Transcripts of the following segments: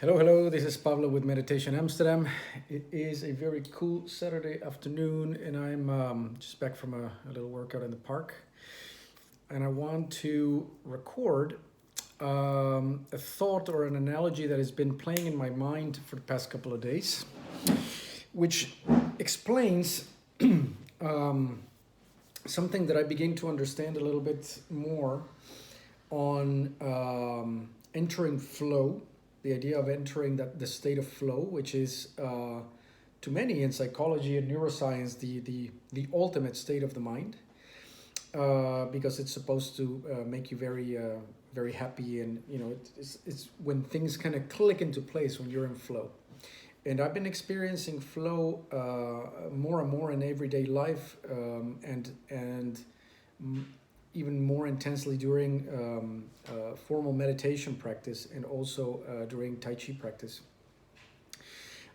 Hello, hello. This is Pablo with Meditation Amsterdam. It is a very cool Saturday afternoon, and I'm just back from a little workout in the park. And I want to record a thought or an analogy that has been playing in my mind for the past couple of days, which explains something that I begin to understand a little bit more on entering flow, the idea of entering the state of flow, which is to many in psychology and neuroscience the ultimate state of the mind, because it's supposed to make you very happy, and it's when things kind of click into place when you're in flow. And I've been experiencing flow more and more in everyday life, and even more intensely during formal meditation practice, and also during Tai Chi practice.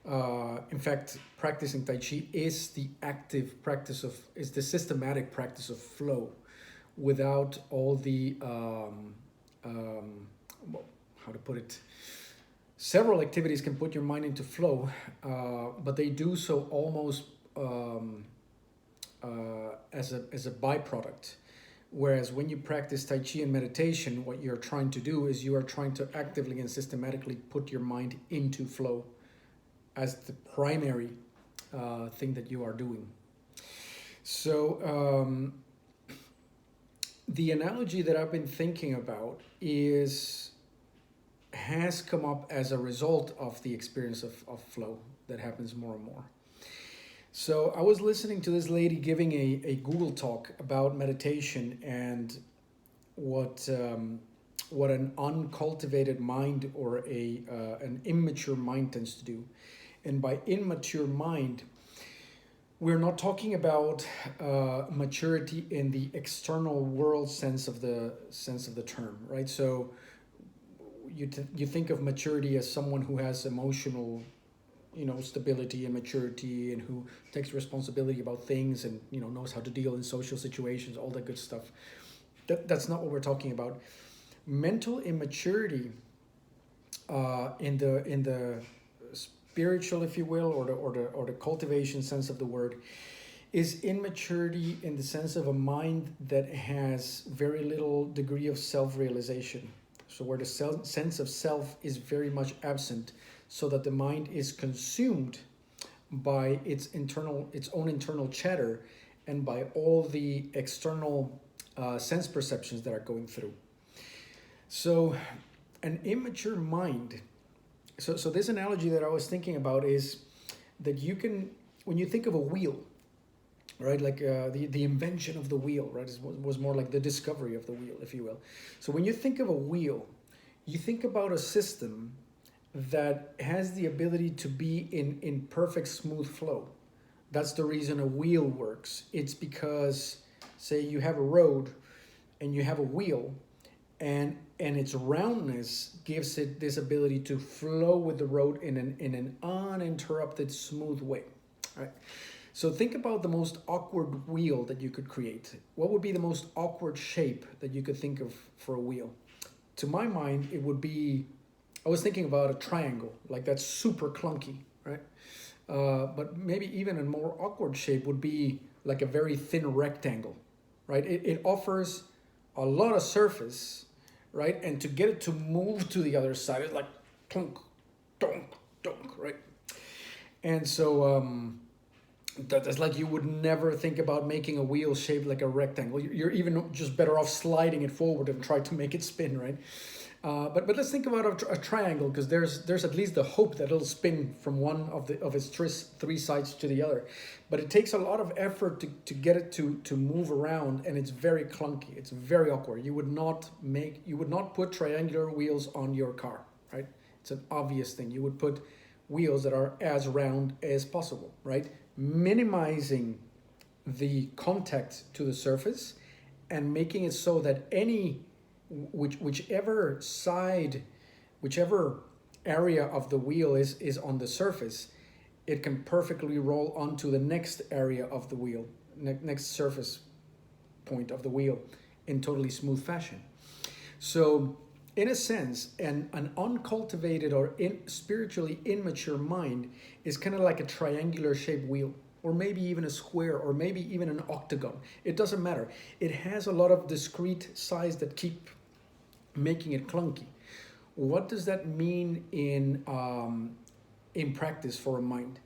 In fact, practicing Tai Chi is the is the systematic practice of flow, without all the, well, how to put it, several activities can put your mind into flow, but they do so almost as a byproduct. Whereas when you practice Tai Chi and meditation, what you're trying to do is you are trying to actively and systematically put your mind into flow as the primary thing that you are doing. So the analogy that I've been thinking about has come up as a result of the experience of flow that happens more and more. So I was listening to this lady giving a Google talk about meditation and what an uncultivated mind or an immature mind tends to do. And by immature mind, we're not talking about maturity in the external world sense of the term, right? So you think of maturity as someone who has emotional stability and maturity, and who takes responsibility about things, and knows how to deal in social situations, all that good stuff. That's not what we're talking about. Mental immaturity, in the spiritual, if you will, or the cultivation sense of the word, is immaturity in the sense of a mind that has very little degree of self-realization. So where the sense of self is very much absent, so that the mind is consumed by its own internal chatter, and by all the external sense perceptions that are going through. So an immature mind, so this analogy that I was thinking about is that when you think of a wheel, right, like the invention of the wheel, right, was more like the discovery of the wheel, if you will. So when you think of a wheel, you think about a system that has the ability to be in perfect smooth flow. That's the reason a wheel works. It's because, say you have a road and you have a wheel, and its roundness gives it this ability to flow with the road in an uninterrupted, smooth way. All right. So think about the most awkward wheel that you could create. What would be the most awkward shape that you could think of for a wheel? To my mind, it would be, I was thinking about a triangle, like that's super clunky, right? But maybe even a more awkward shape would be like a very thin rectangle, right? It offers a lot of surface, right? And to get it to move to the other side, it's like clunk, donk, donk, right? And so that's like, you would never think about making a wheel shaped like a rectangle. You're even just better off sliding it forward and try to make it spin, right? But let's think about a triangle, because there's at least the hope that it'll spin from one of its three sides to the other. But it takes a lot of effort to get it to move around, and it's very clunky. It's very awkward. You would not put triangular wheels on your car, right? It's an obvious thing. You would put wheels that are as round as possible, right? Minimizing the contact to the surface, and making it so that whichever area of the wheel is on the surface, it can perfectly roll onto the next area of the wheel, next surface point of the wheel, in totally smooth fashion. So in a sense, an uncultivated or spiritually immature mind is kind of like a triangular shaped wheel, or maybe even a square, or maybe even an octagon. It doesn't matter. It has a lot of discrete size that keep making it clunky. What does that mean in practice for a mind?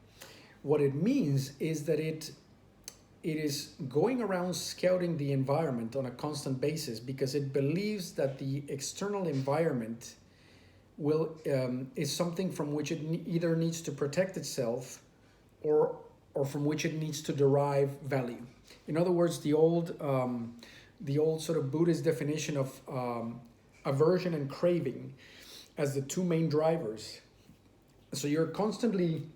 What it means is that it is going around scouting the environment on a constant basis because it believes that the external environment is something from which it either needs to protect itself or from which it needs to derive value. In other words, the old sort of Buddhist definition of aversion and craving as the two main drivers. So you're constantly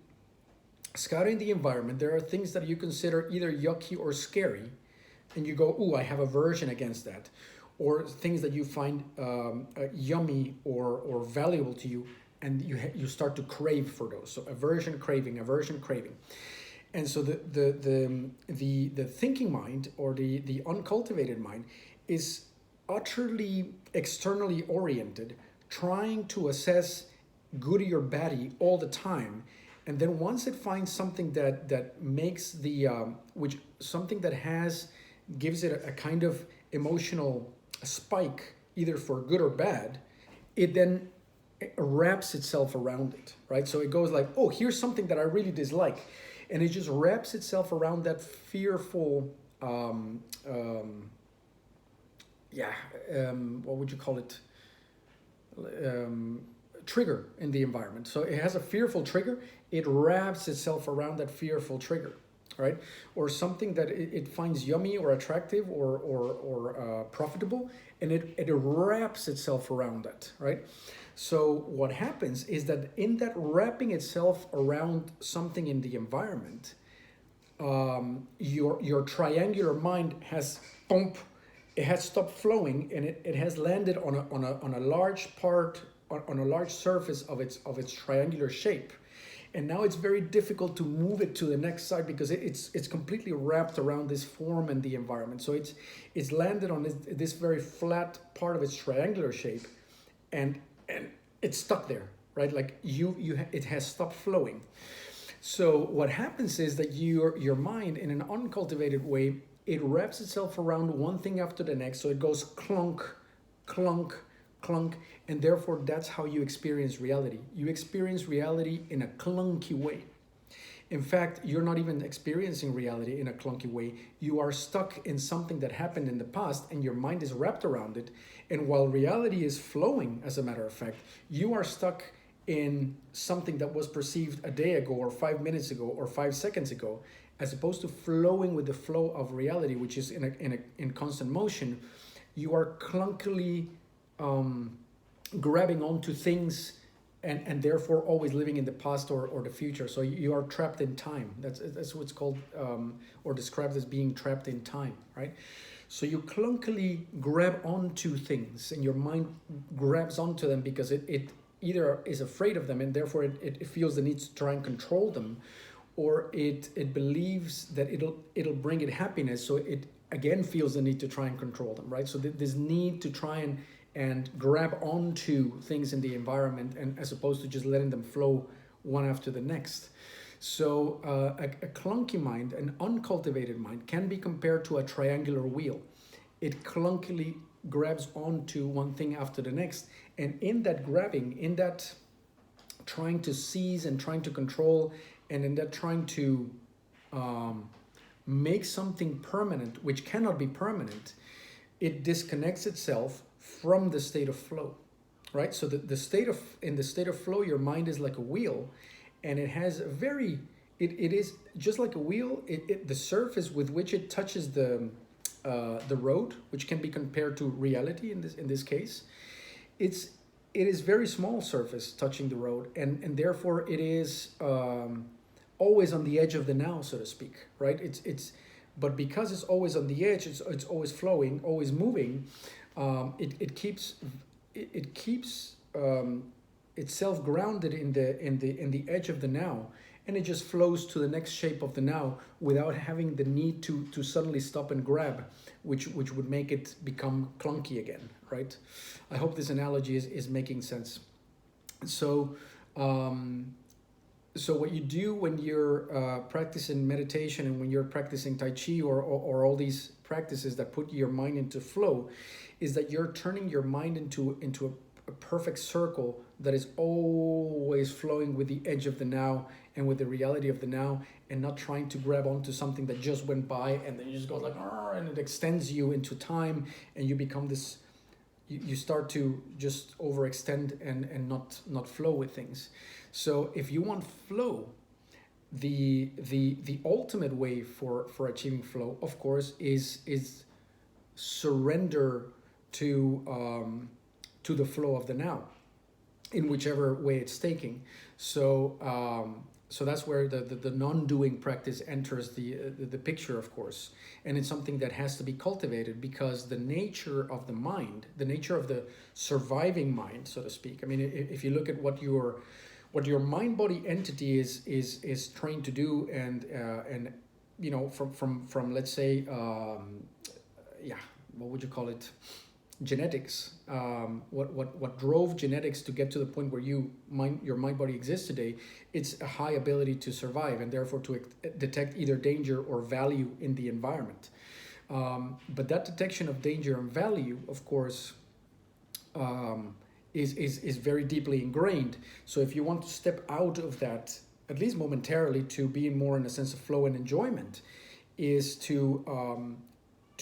scouting the environment. There are things that you consider either yucky or scary, and you go, "Ooh, I have aversion against that," or things that you find yummy or valuable to you, and you start to crave for those. So aversion, craving, and so the thinking mind, or the uncultivated mind, is utterly externally oriented, trying to assess goody or baddie all the time. And then once it finds something that makes something that gives it a kind of emotional spike, either for good or bad, it then wraps itself around it, right? So it goes like, oh, here's something that I really dislike. And it just wraps itself around that fearful, what would you call it? Trigger in the environment. So it has a fearful trigger, it wraps itself around that fearful trigger, right? Or something that it finds yummy or attractive or profitable, and it wraps itself around that, right? So what happens is that in that wrapping itself around something in the environment, your triangular mind has stopped flowing, and it has landed on a large part, on a large surface of its triangular shape, and now it's very difficult to move it to the next side because it's completely wrapped around this form and the environment. So it's landed on this very flat part of its triangular shape, and it's stuck there, right? Like it has stopped flowing. So what happens is that your mind, in an uncultivated way, it wraps itself around one thing after the next. So it goes clunk, clunk, clunk, and therefore that's how you experience reality. You experience reality in a clunky way. In fact, you're not even experiencing reality in a clunky way. You are stuck in something that happened in the past, and your mind is wrapped around it. And while reality is flowing, as a matter of fact, you are stuck in something that was perceived a day ago, or 5 minutes ago, or 5 seconds ago, as opposed to flowing with the flow of reality, which is in constant motion. You are clunkily grabbing onto things, and therefore always living in the past or the future. So you are trapped in time. That's what's called or described as being trapped in time, right? So you clunkily grab onto things, and your mind grabs onto them because it either is afraid of them, and therefore it feels the need to try and control them, or it believes that it'll bring it happiness, so it again feels the need to try and control them, right? So this need to try and grab onto things in the environment, and as opposed to just letting them flow one after the next. So a clunky mind, an uncultivated mind, can be compared to a triangular wheel. It clunkily grabs onto one thing after the next, and in that grabbing, in that trying to seize and trying to control, and in that trying to make something permanent, which cannot be permanent, it disconnects itself from the state of flow, right? So in the state of flow, your mind is like a wheel, and it has it is just like a wheel. The surface with which it touches the road, which can be compared to reality in this case, it is very small surface touching the road, and therefore it is always on the edge of the now, so to speak, right? But because it's always on the edge, it's always flowing, always moving. It keeps itself grounded in the edge of the now, and it just flows to the next shape of the now without having the need to suddenly stop and grab, which would make it become clunky again, right? I hope this analogy is making sense. So so what you do when you're practicing meditation and when you're practicing Tai Chi or all these practices that put your mind into flow is that you're turning your mind into a perfect circle that is always flowing with the edge of the now and with the reality of the now, and not trying to grab onto something that just went by and then you just go like, and it extends you into time, and you become this, you start to just overextend and not flow with things. So if you want flow, the ultimate way for achieving flow, of course, is surrender to the flow of the now, in whichever way it's taking. So so that's where the non-doing practice enters the picture, of course, and it's something that has to be cultivated, because the nature of the mind, the nature of the surviving mind, so to speak. I mean, if you look at what your mind-body entity is trained to do, and you know, from let's say yeah, what would you call it? Genetics. What drove genetics to get to the point where your mind body exists today? It's a high ability to survive, and therefore to detect either danger or value in the environment. But that detection of danger and value, of course, is very deeply ingrained. So if you want to step out of that, at least momentarily, to be more in a sense of flow and enjoyment, is to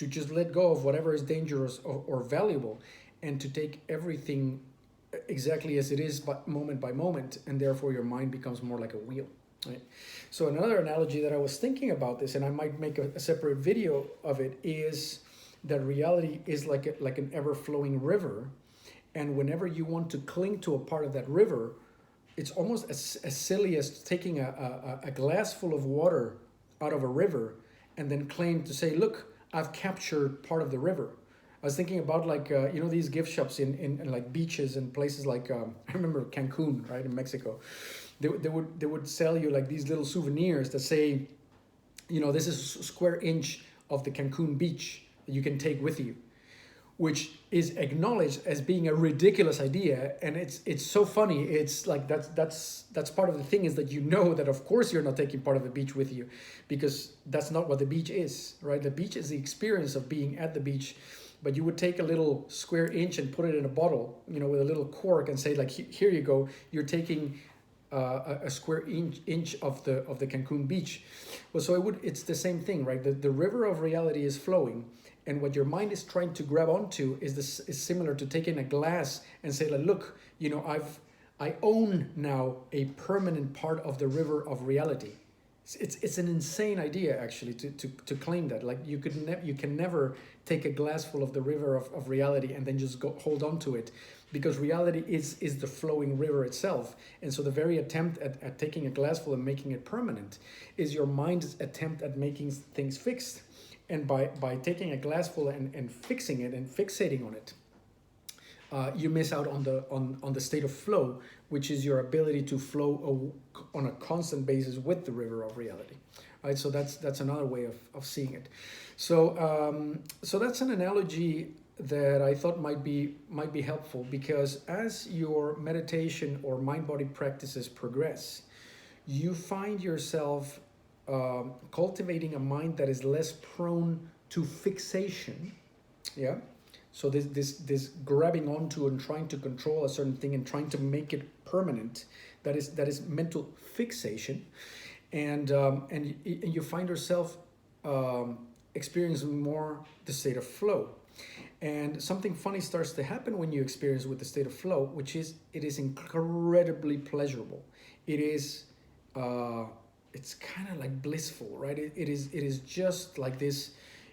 just let go of whatever is dangerous or valuable, and to take everything exactly as it is, but moment by moment, and therefore your mind becomes more like a wheel, right? So another analogy that I was thinking about this, and I might make a separate video of it, is that reality is like an ever-flowing river, and whenever you want to cling to a part of that river, it's almost as silly as taking a glass full of water out of a river and then claim to say, look, I've captured part of the river. I was thinking about you know, these gift shops in like beaches and places like I remember Cancun, right, in Mexico. They would sell you like these little souvenirs that say, you know, this is a square inch of the Cancun beach that you can take with you, which is acknowledged as being a ridiculous idea. And it's so funny. It's like that's part of the thing, is that you know that of course you're not taking part of the beach with you, because that's not what the beach is, right? The beach is the experience of being at the beach, but you would take a little square inch and put it in a bottle, you know, with a little cork, and say like, here you go, you're taking a square inch of the Cancun beach. Well, so it's the same thing, right? The river of reality is flowing, and what your mind is trying to grab onto is similar to taking a glass and say like, look, you know, I own now a permanent part of the river of reality. It's an insane idea, actually, to claim that. Like, you can never take a glass full of the river of reality and then just go hold on to it, because reality is the flowing river itself. And so the very attempt at taking a glass full and making it permanent is your mind's attempt at making things fixed. And by taking a glass full and fixing it and fixating on it, you miss out on the state of flow, which is your ability to flow on a constant basis with the river of reality, right? So that's another way of seeing it. So so that's an analogy that I thought might be helpful, because as your meditation or mind-body practices progress, you find yourself cultivating a mind that is less prone to fixation, yeah. So this grabbing onto and trying to control a certain thing and trying to make it permanent, that is mental fixation, and you find yourself experiencing more the state of flow. And something funny starts to happen when you experience with the state of flow, which is it is incredibly pleasurable. It is it's kind of like blissful, right? It is just like this.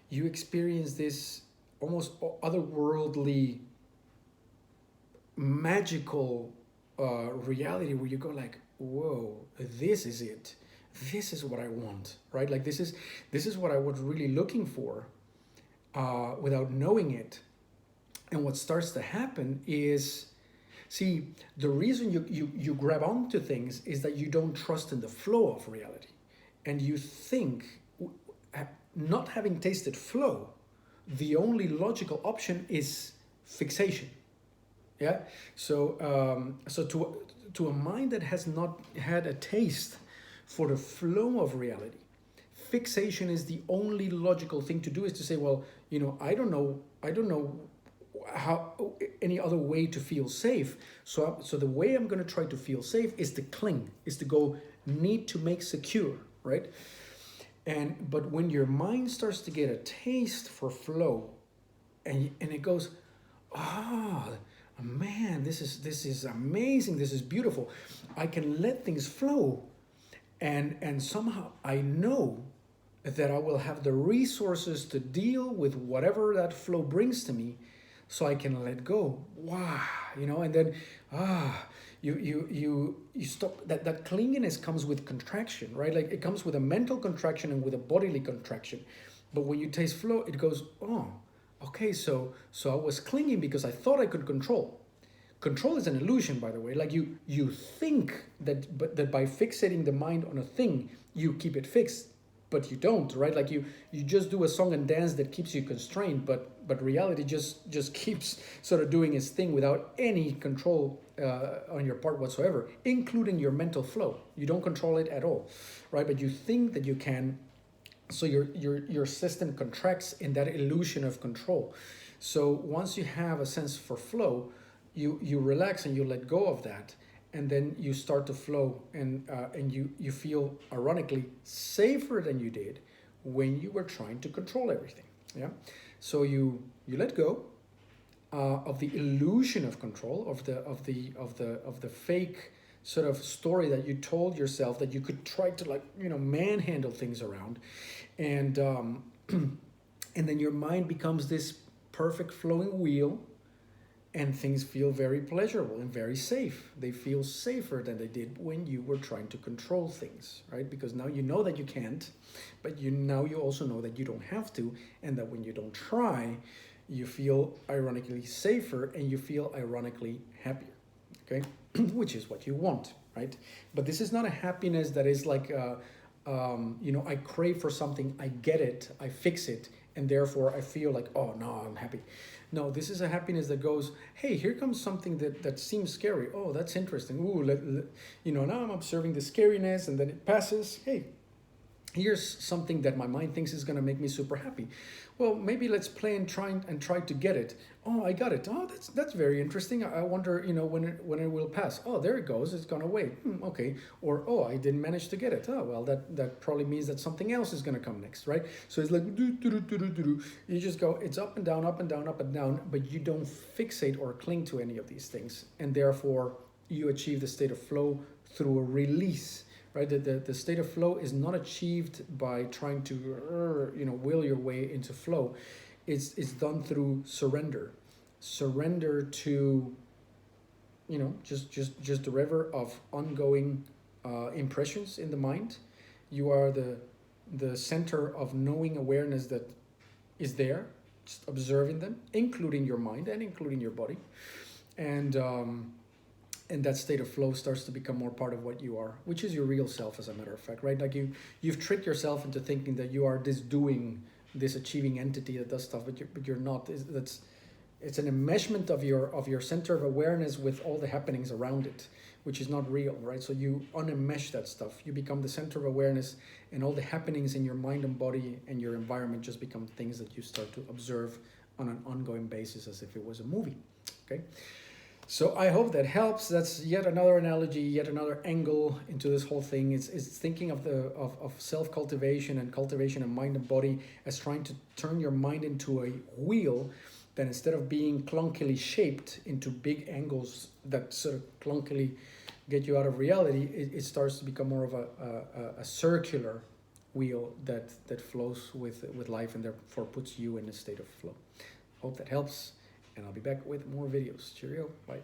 You experience this almost otherworldly, magical reality where you go like, whoa, this is it. This is what I want, right? Like this is what I was really looking for without knowing it. And what starts to happen is See, the reason you grab onto things is that you don't trust in the flow of reality. And you think, not having tasted flow, the only logical option is fixation. Yeah. So to a mind that has not had a taste for the flow of reality, fixation is the only logical thing to do, is to say, well, I don't know how any other way to feel safe. So the way I'm going to try to feel safe is to cling, is to go need to make secure, right? But when your mind starts to get a taste for flow, and it goes, ah, oh, man, this is amazing, this is beautiful, I can let things flow, and somehow I know that I will have the resources to deal with whatever that flow brings to me, so I can let go. Wow, and then you stop. That clinginess comes with contraction, right? Like it comes with a mental contraction and with a bodily contraction. But when you taste flow, it goes, oh, okay, so I was clinging because I thought I could control. Control is an illusion, by the way. Like you think that by fixating the mind on a thing, you keep it fixed, but you don't, right? Like you just do a song and dance that keeps you constrained, but reality just keeps sort of doing its thing without any control on your part whatsoever, including your mental flow. You don't control it at all, right? But you think that you can, so your system contracts in that illusion of control. So once you have a sense for flow, you relax and you let go of that, and then you start to flow, and you feel ironically safer than you did when you were trying to control everything. Yeah, so you let go of the illusion of control, of the fake sort of story that you told yourself that you could try to, like, manhandle things around, and and then your mind becomes this perfect flowing wheel, and things feel very pleasurable and very safe. They feel safer than they did when you were trying to control things, right? Because now you know that you can't, but you also know that you don't have to, and that when you don't try, you feel ironically safer and you feel ironically happier, okay? Which is what you want, right? But this is not a happiness that is like, I crave for something, I get it, I fix it, and therefore I feel like, oh, no, I'm happy. No, this is a happiness that goes, hey, here comes something that seems scary. Oh, that's interesting. Ooh, now I'm observing the scariness, and then it passes. Hey, here's something that my mind thinks is going to make me super happy. Well, maybe let's play and try to get it. Oh, I got it. Oh, that's very interesting. I wonder, when it will pass. Oh, there it goes. It's gone away. Okay. Or, oh, I didn't manage to get it. Oh, well, that probably means that something else is going to come next, right? So it's like do do do do do do. You just go. It's up and down, up and down, up and down. But you don't fixate or cling to any of these things, and therefore you achieve the state of flow through a release. Right, the state of flow is not achieved by trying to will your way into flow. It's done through surrender to just the river of ongoing impressions in the mind. You are the center of knowing awareness that is there, just observing them, including your mind and including your body, and that state of flow starts to become more part of what you are, which is your real self, as a matter of fact, right? Like you've tricked yourself into thinking that you are this achieving entity that does stuff, but you're not. It's an enmeshment of your center of awareness with all the happenings around it, which is not real, right? So you unenmesh that stuff. You become the center of awareness, and all the happenings in your mind and body and your environment just become things that you start to observe on an ongoing basis as if it was a movie, okay? So I hope that helps. That's yet another analogy, yet another angle into this whole thing. It's thinking of self-cultivation and cultivation of mind and body as trying to turn your mind into a wheel that, instead of being clunkily shaped into big angles that sort of clunkily get you out of reality, it starts to become more of a circular wheel that flows with life, and therefore puts you in a state of flow. Hope that helps. And I'll be back with more videos. Cheerio. Bye.